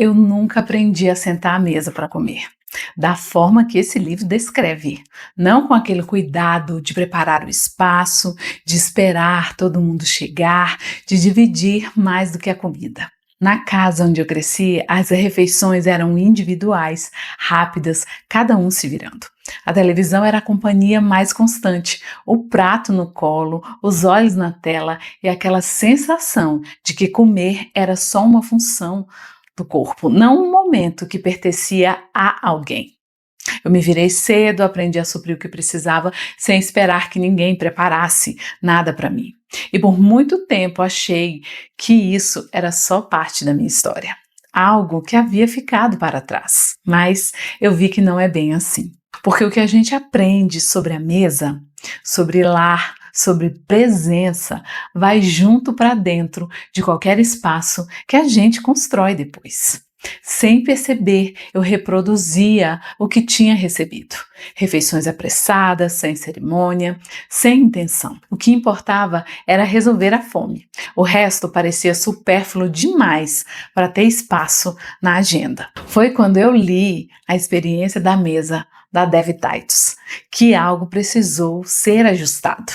Eu nunca aprendi a sentar à mesa para comer, da forma que esse livro descreve, não com aquele cuidado de preparar o espaço, de esperar todo mundo chegar, de dividir mais do que a comida. Na casa onde eu cresci, as refeições eram individuais, rápidas, cada um se virando. A televisão era a companhia mais constante, o prato no colo, os olhos na tela e aquela sensação de que comer era só uma função do corpo, não um momento que pertencia a alguém. Eu me virei cedo, aprendi a suprir o que precisava, sem esperar que ninguém preparasse nada para mim. E por muito tempo achei que isso era só parte da minha história, algo que havia ficado para trás. Mas eu vi que não é bem assim. Porque o que a gente aprende sobre a mesa, sobre lar, sobre presença, vai junto para dentro de qualquer espaço que a gente constrói depois. Sem perceber, eu reproduzia o que tinha recebido. Refeições apressadas, sem cerimônia, sem intenção. O que importava era resolver a fome. O resto parecia supérfluo demais para ter espaço na agenda. Foi quando eu li A Experiência da Mesa, da Dev Titus, que algo precisou ser ajustado.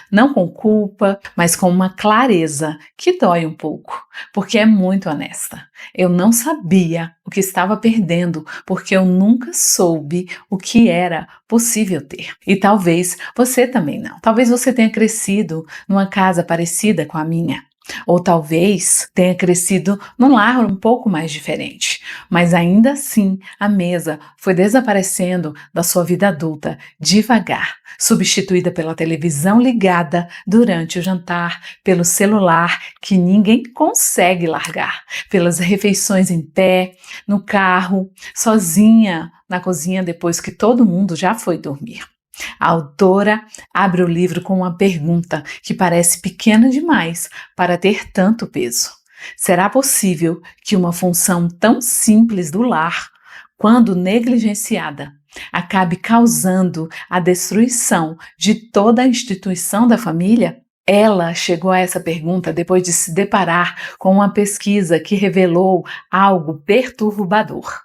Não com culpa, mas com uma clareza que dói um pouco, porque é muito honesta. Eu não sabia o que estava perdendo, porque eu nunca soube o que era possível ter. E talvez você também não. Talvez você tenha crescido numa casa parecida com a minha. Ou talvez tenha crescido num lar um pouco mais diferente, mas ainda assim a mesa foi desaparecendo da sua vida adulta devagar, substituída pela televisão ligada durante o jantar, pelo celular que ninguém consegue largar, pelas refeições em pé, no carro, sozinha na cozinha depois que todo mundo já foi dormir. A autora abre o livro com uma pergunta que parece pequena demais para ter tanto peso. Será possível que uma função tão simples do lar, quando negligenciada, acabe causando a destruição de toda a instituição da família? Ela chegou a essa pergunta depois de se deparar com uma pesquisa que revelou algo perturbador: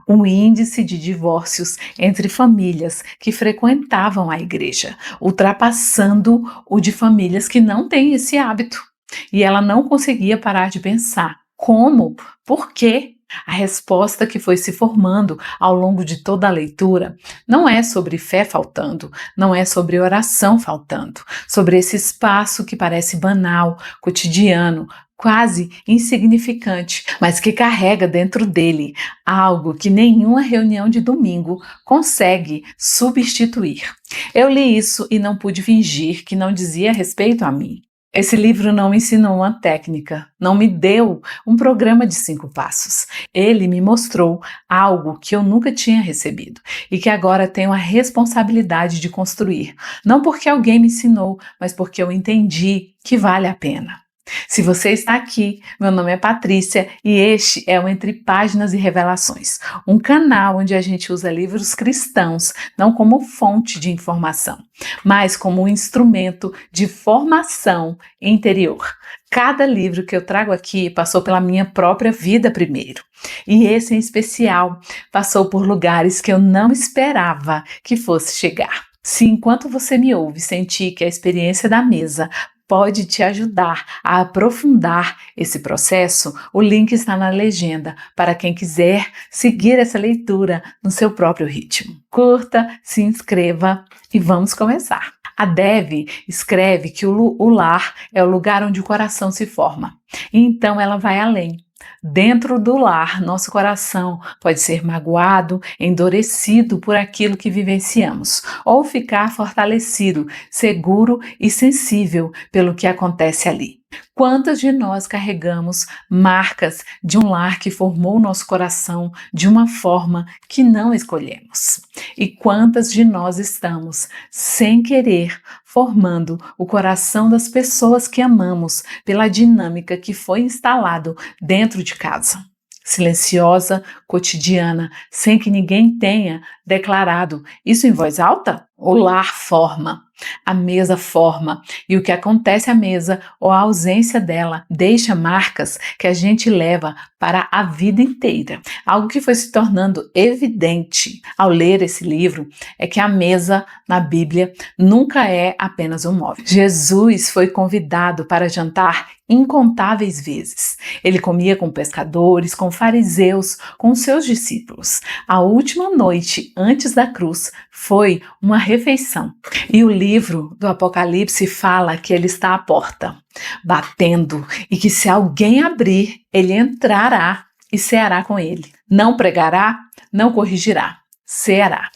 o índice de divórcios entre famílias que frequentavam a igreja, ultrapassando o de famílias que não têm esse hábito. E ela não conseguia parar de pensar: como? Por quê? A resposta que foi se formando ao longo de toda a leitura não é sobre fé faltando, não é sobre oração faltando, sobre esse espaço que parece banal, cotidiano, quase insignificante, mas que carrega dentro dele algo que nenhuma reunião de domingo consegue substituir. Eu li isso e não pude fingir que não dizia respeito a mim. Esse livro não me ensinou uma técnica, não me deu um programa de 5 passos. Ele me mostrou algo que eu nunca tinha recebido e que agora tenho a responsabilidade de construir. Não porque alguém me ensinou, mas porque eu entendi que vale a pena. Se você está aqui, meu nome é Patrícia e este é o Entre Páginas e Revelações, um canal onde a gente usa livros cristãos não como fonte de informação, mas como um instrumento de formação interior. Cada livro que eu trago aqui passou pela minha própria vida primeiro, e esse em especial passou por lugares que eu não esperava que fosse chegar. Se enquanto você me ouve sentir que a experiência da mesa pode te ajudar a aprofundar esse processo, o link está na legenda para quem quiser seguir essa leitura no seu próprio ritmo. Curta, se inscreva e vamos começar. A Dev escreve que o lar é o lugar onde o coração se forma. E então ela vai além. Dentro do lar, nosso coração pode ser magoado, endurecido por aquilo que vivenciamos, ou ficar fortalecido, seguro e sensível pelo que acontece ali. Quantas de nós carregamos marcas de um lar que formou nosso coração de uma forma que não escolhemos? E quantas de nós estamos, sem querer, formando o coração das pessoas que amamos pela dinâmica que foi instalado dentro de casa? Silenciosa, cotidiana, sem que ninguém tenha declarado isso em voz alta? O lar forma, a mesa forma, e o que acontece à mesa ou a ausência dela deixa marcas que a gente leva para a vida inteira. Algo que foi se tornando evidente ao ler esse livro é que a mesa na Bíblia nunca é apenas um móvel. Jesus foi convidado para jantar incontáveis vezes. Ele comia com pescadores, com fariseus, com seus discípulos. A última noite antes da cruz foi uma refeição. E o livro do Apocalipse fala que ele está à porta, batendo, e que se alguém abrir, ele entrará e ceará com ele. Não pregará, não corrigirá, ceará.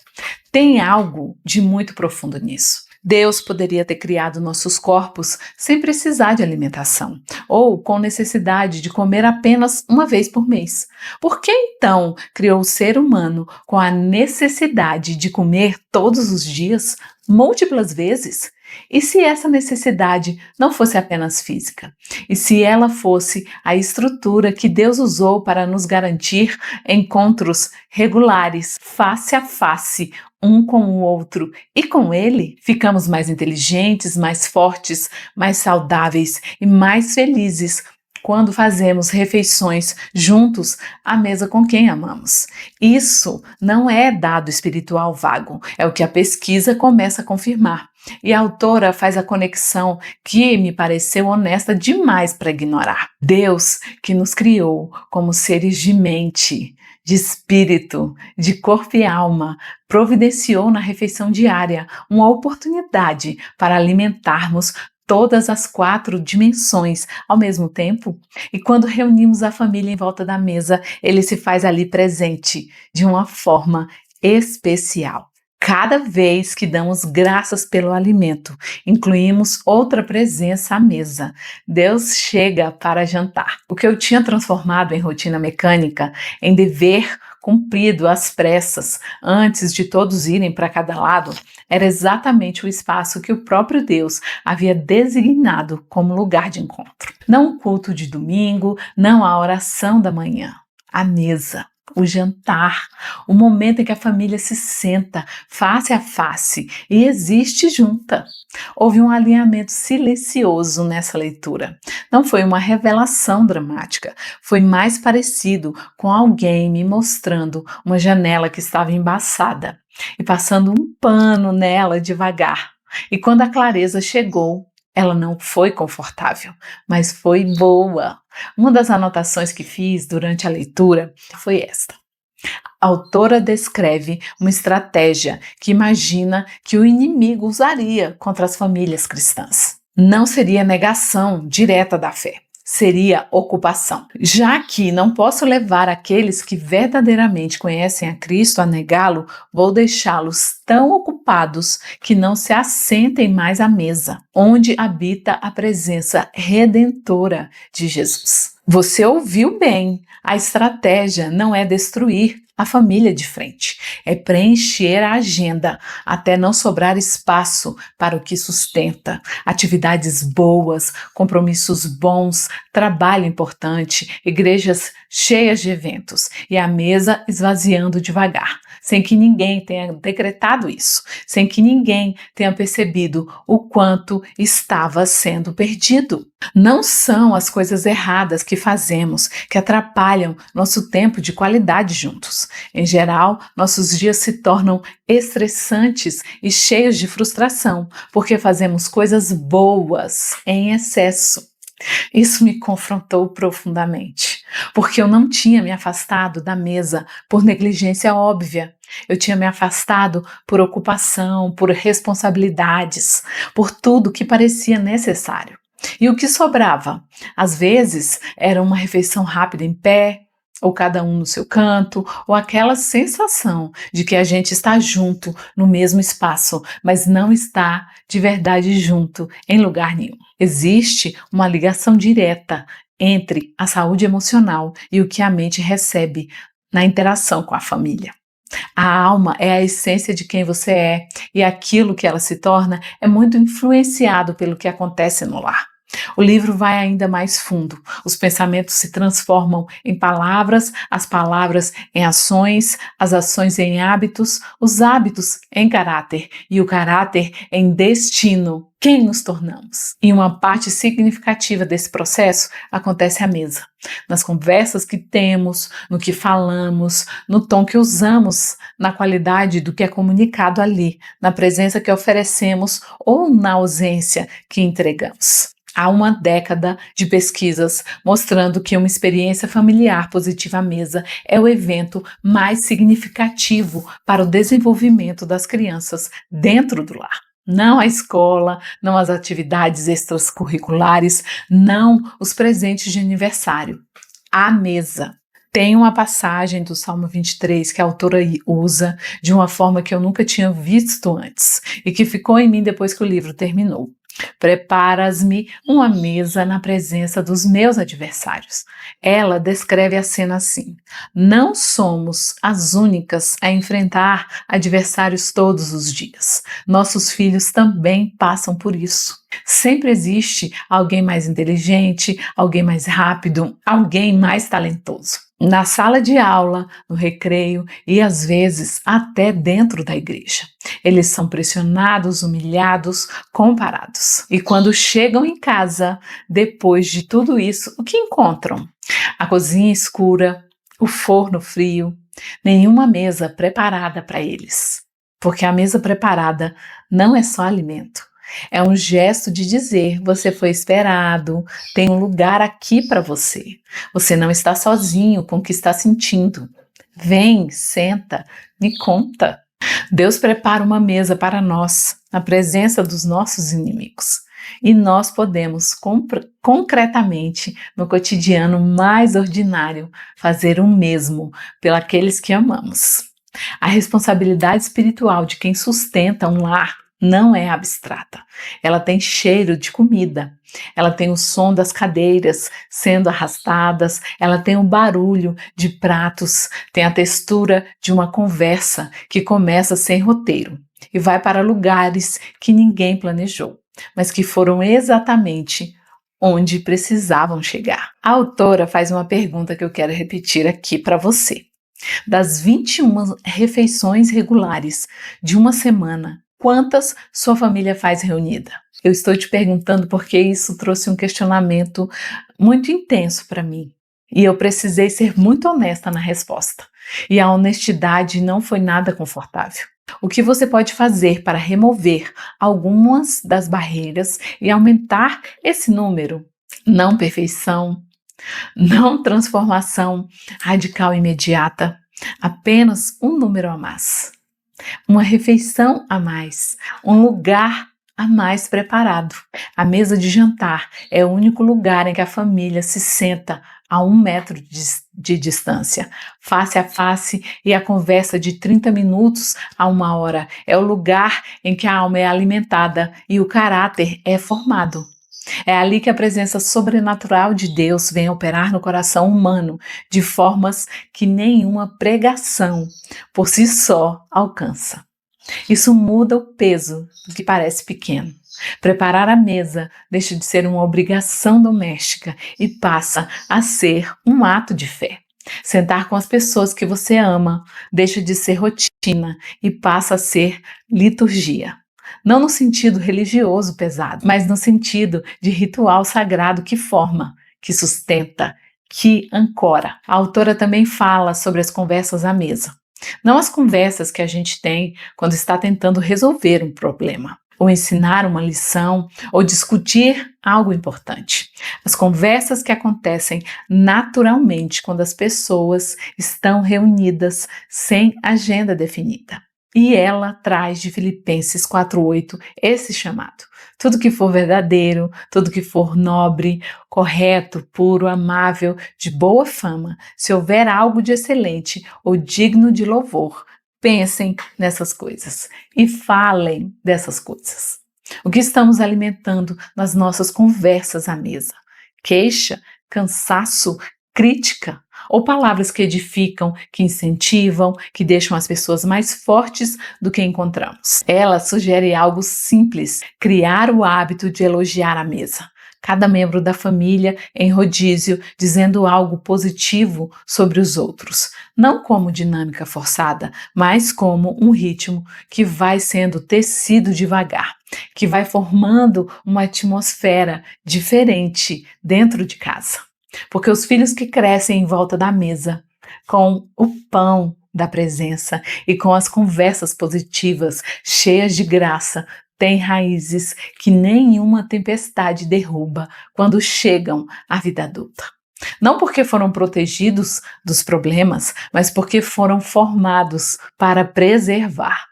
Tem algo de muito profundo nisso. Deus poderia ter criado nossos corpos sem precisar de alimentação, ou com necessidade de comer apenas uma vez por mês. Por que então criou o ser humano com a necessidade de comer todos os dias, múltiplas vezes? E se essa necessidade não fosse apenas física? E se ela fosse a estrutura que Deus usou para nos garantir encontros regulares, face a face, um com o outro e com ele, ficamos mais inteligentes, mais fortes, mais saudáveis e mais felizes quando fazemos refeições juntos à mesa com quem amamos. Isso não é dado espiritual vago, é o que a pesquisa começa a confirmar. E a autora faz a conexão que me pareceu honesta demais para ignorar. Deus, que nos criou como seres de mente, de espírito, de corpo e alma, providenciou na refeição diária uma oportunidade para alimentarmos todas as 4 dimensões ao mesmo tempo. E quando reunimos a família em volta da mesa, ele se faz ali presente de uma forma especial. Cada vez que damos graças pelo alimento, incluímos outra presença à mesa. Deus chega para jantar. O que eu tinha transformado em rotina mecânica, em dever cumprido às pressas, antes de todos irem para cada lado, era exatamente o espaço que o próprio Deus havia designado como lugar de encontro. Não o culto de domingo, não a oração da manhã, a mesa. O jantar, o momento em que a família se senta face a face e existe junta. Houve um alinhamento silencioso nessa leitura. Não foi uma revelação dramática, foi mais parecido com alguém me mostrando uma janela que estava embaçada e passando um pano nela devagar. E quando a clareza chegou, ela não foi confortável, mas foi boa. Uma das anotações que fiz durante a leitura foi esta. A autora descreve uma estratégia que imagina que o inimigo usaria contra as famílias cristãs. Não seria negação direta da fé, seria ocupação. Já que não posso levar aqueles que verdadeiramente conhecem a Cristo a negá-lo, vou deixá-los tão ocupados que não se assentem mais à mesa, onde habita a presença redentora de Jesus. Você ouviu bem, a estratégia não é destruir a família de frente, é preencher a agenda até não sobrar espaço para o que sustenta. Atividades boas, compromissos bons, trabalho importante, igrejas cheias de eventos e a mesa esvaziando devagar, sem que ninguém tenha decretado isso, sem que ninguém tenha percebido o quanto estava sendo perdido. Não são as coisas erradas que fazemos que atrapalham nosso tempo de qualidade juntos. Em geral, nossos dias se tornam estressantes e cheios de frustração, porque fazemos coisas boas em excesso. Isso me confrontou profundamente, porque eu não tinha me afastado da mesa por negligência óbvia. Eu tinha me afastado por ocupação, por responsabilidades, por tudo que parecia necessário. E o que sobrava? Às vezes era uma refeição rápida em pé, ou cada um no seu canto, ou aquela sensação de que a gente está junto no mesmo espaço, mas não está de verdade junto em lugar nenhum. Existe uma ligação direta entre a saúde emocional e o que a mente recebe na interação com a família. A alma é a essência de quem você é, e aquilo que ela se torna é muito influenciado pelo que acontece no lar. O livro vai ainda mais fundo. Os pensamentos se transformam em palavras, as palavras em ações, as ações em hábitos, os hábitos em caráter e o caráter em destino. Quem nos tornamos? E uma parte significativa desse processo acontece à mesa. Nas conversas que temos, no que falamos, no tom que usamos, na qualidade do que é comunicado ali, na presença que oferecemos ou na ausência que entregamos. Há uma década de pesquisas mostrando que uma experiência familiar positiva à mesa é o evento mais significativo para o desenvolvimento das crianças dentro do lar. Não a escola, não as atividades extracurriculares, não os presentes de aniversário. A mesa. Tem uma passagem do Salmo 23 que a autora usa de uma forma que eu nunca tinha visto antes e que ficou em mim depois que o livro terminou. Preparas-me uma mesa na presença dos meus adversários. Ela descreve a cena assim: não somos as únicas a enfrentar adversários todos os dias. Nossos filhos também passam por isso. Sempre existe alguém mais inteligente, alguém mais rápido, alguém mais talentoso. Na sala de aula, no recreio e às vezes até dentro da igreja. Eles são pressionados, humilhados, comparados. E quando chegam em casa, depois de tudo isso, o que encontram? A cozinha escura, o forno frio, nenhuma mesa preparada para eles. Porque a mesa preparada não é só alimento. É um gesto de dizer: você foi esperado, tem um lugar aqui para você. Você não está sozinho com o que está sentindo. Vem, senta, me conta. Deus prepara uma mesa para nós, na presença dos nossos inimigos. E nós podemos, concretamente, no cotidiano mais ordinário, fazer o mesmo pelos que amamos. A responsabilidade espiritual de quem sustenta um lar não é abstrata. Ela tem cheiro de comida, ela tem o som das cadeiras sendo arrastadas, ela tem o barulho de pratos, tem a textura de uma conversa que começa sem roteiro e vai para lugares que ninguém planejou, mas que foram exatamente onde precisavam chegar. A autora faz uma pergunta que eu quero repetir aqui para você. Das 21 refeições regulares de uma semana, quantas sua família faz reunida? Eu estou te perguntando porque isso trouxe um questionamento muito intenso para mim. E eu precisei ser muito honesta na resposta. E a honestidade não foi nada confortável. O que você pode fazer para remover algumas das barreiras e aumentar esse número? Não perfeição, não transformação radical imediata, apenas um número a mais. Uma refeição a mais, um lugar a mais preparado. A mesa de jantar é o único lugar em que a família se senta a 1 metro de distância, face a face, e a conversa de 30 minutos a 1 hora. É o lugar em que a alma é alimentada e o caráter é formado. É ali que a presença sobrenatural de Deus vem operar no coração humano de formas que nenhuma pregação por si só alcança. Isso muda o peso do que parece pequeno. Preparar a mesa deixa de ser uma obrigação doméstica e passa a ser um ato de fé. Sentar com as pessoas que você ama deixa de ser rotina e passa a ser liturgia. Não no sentido religioso pesado, mas no sentido de ritual sagrado que forma, que sustenta, que ancora. A autora também fala sobre as conversas à mesa. Não as conversas que a gente tem quando está tentando resolver um problema, ou ensinar uma lição, ou discutir algo importante. As conversas que acontecem naturalmente quando as pessoas estão reunidas sem agenda definida. E ela traz de Filipenses 4:8 esse chamado. Tudo que for verdadeiro, tudo que for nobre, correto, puro, amável, de boa fama, se houver algo de excelente ou digno de louvor, pensem nessas coisas e falem dessas coisas. O que estamos alimentando nas nossas conversas à mesa? Queixa, cansaço, crítica? Ou palavras que edificam, que incentivam, que deixam as pessoas mais fortes do que encontramos? Ela sugere algo simples: criar o hábito de elogiar a mesa. cada membro da família em rodízio, dizendo algo positivo sobre os outros, não como dinâmica forçada, mas como um ritmo que vai sendo tecido devagar, que vai formando uma atmosfera diferente dentro de casa. Porque os filhos que crescem em volta da mesa, com o pão da presença e com as conversas positivas, cheias de graça, têm raízes que nenhuma tempestade derruba quando chegam à vida adulta. Não porque foram protegidos dos problemas, mas porque foram formados para preservar.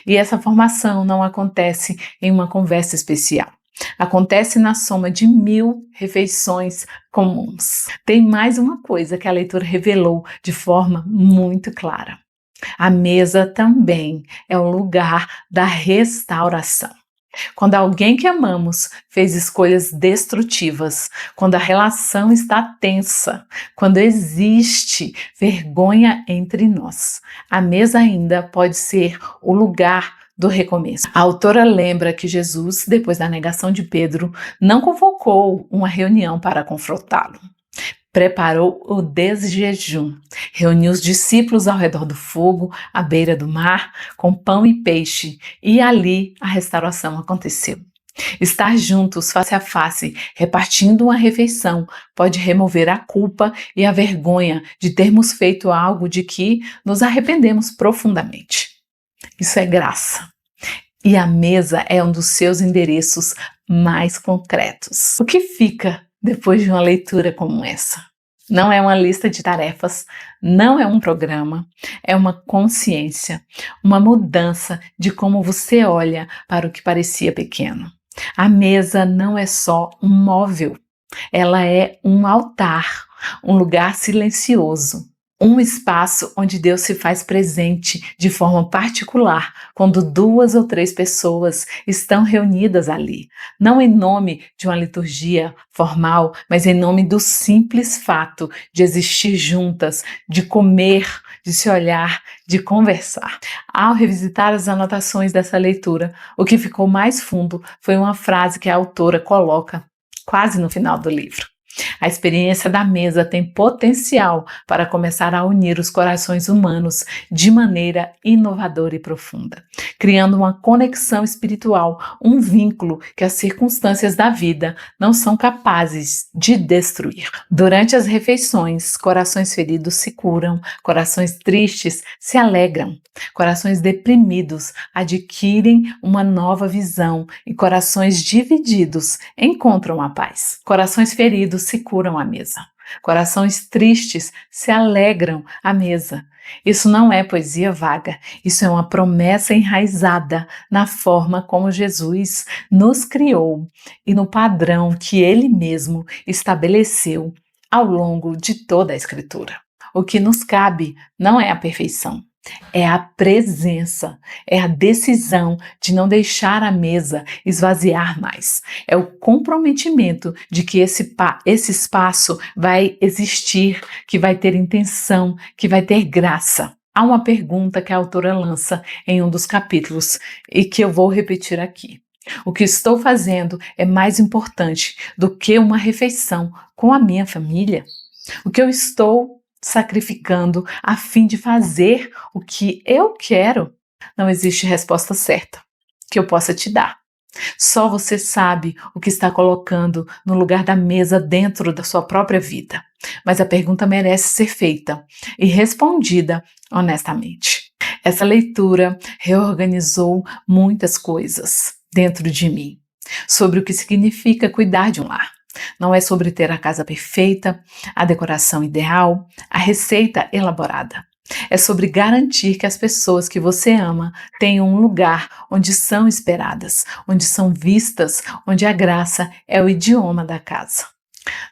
E essa formação não acontece em uma conversa especial. Acontece na soma de 1000 refeições comuns. Tem mais uma coisa que a leitura revelou de forma muito clara. A mesa também é o lugar da restauração. Quando alguém que amamos fez escolhas destrutivas, quando a relação está tensa, quando existe vergonha entre nós, a mesa ainda pode ser o lugar do recomeço. A autora lembra que Jesus, depois da negação de Pedro, não convocou uma reunião para confrontá-lo. Preparou o desjejum, reuniu os discípulos ao redor do fogo, à beira do mar, com pão e peixe, e ali a restauração aconteceu. Estar juntos, face a face, repartindo uma refeição, pode remover a culpa e a vergonha de termos feito algo de que nos arrependemos profundamente. Isso é graça. E a mesa é um dos seus endereços mais concretos. O que fica depois de uma leitura como essa? Não é uma lista de tarefas, não é um programa, é uma consciência, uma mudança de como você olha para o que parecia pequeno. A mesa não é só um móvel, ela é um altar, um lugar silencioso. Um espaço onde Deus se faz presente de forma particular quando 2 ou 3 pessoas estão reunidas ali, não em nome de uma liturgia formal, mas em nome do simples fato de existir juntas, de comer, de se olhar, de conversar. Ao revisitar as anotações dessa leitura, o que ficou mais fundo foi uma frase que a autora coloca quase no final do livro. A experiência da mesa tem potencial para começar a unir os corações humanos de maneira inovadora e profunda, criando uma conexão espiritual, um vínculo que as circunstâncias da vida não são capazes de destruir. Durante as refeições, corações feridos se curam, corações tristes se alegram, corações deprimidos adquirem uma nova visão e corações divididos encontram a paz. Corações feridos se curam à mesa. Corações tristes se alegram à mesa. Isso não é poesia vaga, isso é uma promessa enraizada na forma como Jesus nos criou e no padrão que Ele mesmo estabeleceu ao longo de toda a Escritura. O que nos cabe não é a perfeição, é a presença, é a decisão de não deixar a mesa esvaziar mais. É o comprometimento de que esse espaço vai existir, que vai ter intenção, que vai ter graça. Há uma pergunta que a autora lança em um dos capítulos e que eu vou repetir aqui. O que estou fazendo é mais importante do que uma refeição com a minha família? O que eu estou sacrificando a fim de fazer o que eu quero? Não existe resposta certa que eu possa te dar. Só você sabe o que está colocando no lugar da mesa dentro da sua própria vida. Mas a pergunta merece ser feita e respondida honestamente. Essa leitura reorganizou muitas coisas dentro de mim sobre o que significa cuidar de um lar. Não é sobre ter a casa perfeita, a decoração ideal, a receita elaborada. É sobre garantir que as pessoas que você ama tenham um lugar onde são esperadas, onde são vistas, onde a graça é o idioma da casa.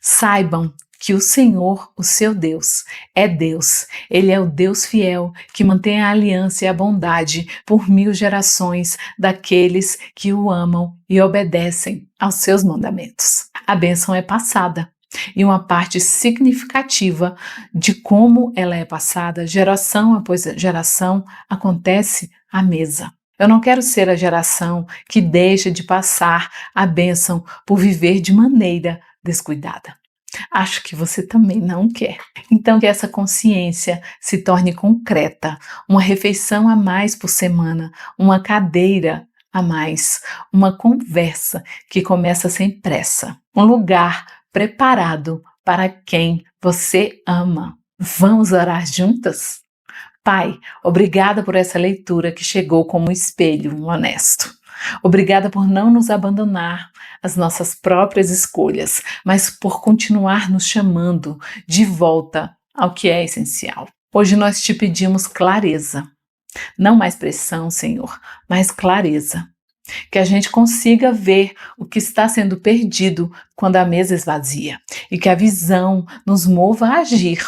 Saibam que o Senhor, o seu Deus, é Deus. Ele é o Deus fiel que mantém a aliança e a bondade por 1000 gerações daqueles que o amam e obedecem aos seus mandamentos. A bênção é passada e uma parte significativa de como ela é passada, geração após geração, acontece à mesa. Eu não quero ser a geração que deixa de passar a bênção por viver de maneira descuidada. Acho que você também não quer. Então, que essa consciência se torne concreta, uma refeição a mais por semana, uma cadeira a mais, uma conversa que começa sem pressa, um lugar preparado para quem você ama. Vamos orar juntas? Pai, obrigada por essa leitura que chegou como um espelho honesto. Obrigada por não nos abandonar às nossas próprias escolhas, mas por continuar nos chamando de volta ao que é essencial. Hoje nós te pedimos clareza, não mais pressão, Senhor, mas clareza. Que a gente consiga ver o que está sendo perdido quando a mesa esvazia e que a visão nos mova a agir.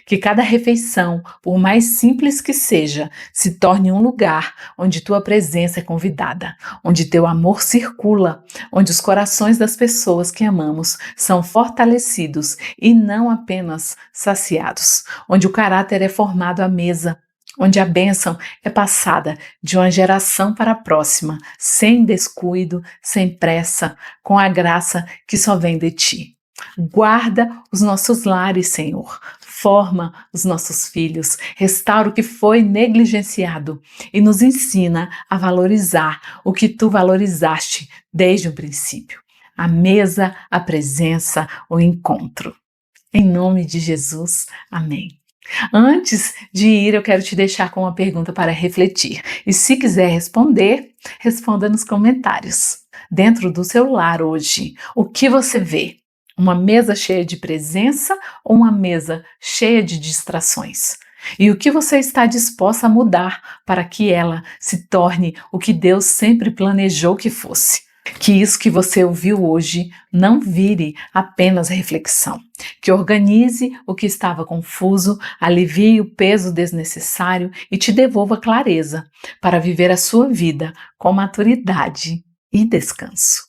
Que cada refeição, por mais simples que seja, se torne um lugar onde tua presença é convidada, onde teu amor circula, onde os corações das pessoas que amamos são fortalecidos e não apenas saciados, onde o caráter é formado à mesa, onde a bênção é passada de uma geração para a próxima, sem descuido, sem pressa, com a graça que só vem de ti. Guarda os nossos lares, Senhor. Forma os nossos filhos, restaura o que foi negligenciado e nos ensina a valorizar o que tu valorizaste desde o princípio. A mesa, a presença, o encontro. Em nome de Jesus, amém. Antes de ir, eu quero te deixar com uma pergunta para refletir. E se quiser responder, responda nos comentários. Dentro do seu lar hoje, o que você vê? Uma mesa cheia de presença ou uma mesa cheia de distrações? E o que você está disposta a mudar para que ela se torne o que Deus sempre planejou que fosse? Que isso que você ouviu hoje não vire apenas reflexão. Que organize o que estava confuso, alivie o peso desnecessário e te devolva clareza para viver a sua vida com maturidade e descanso.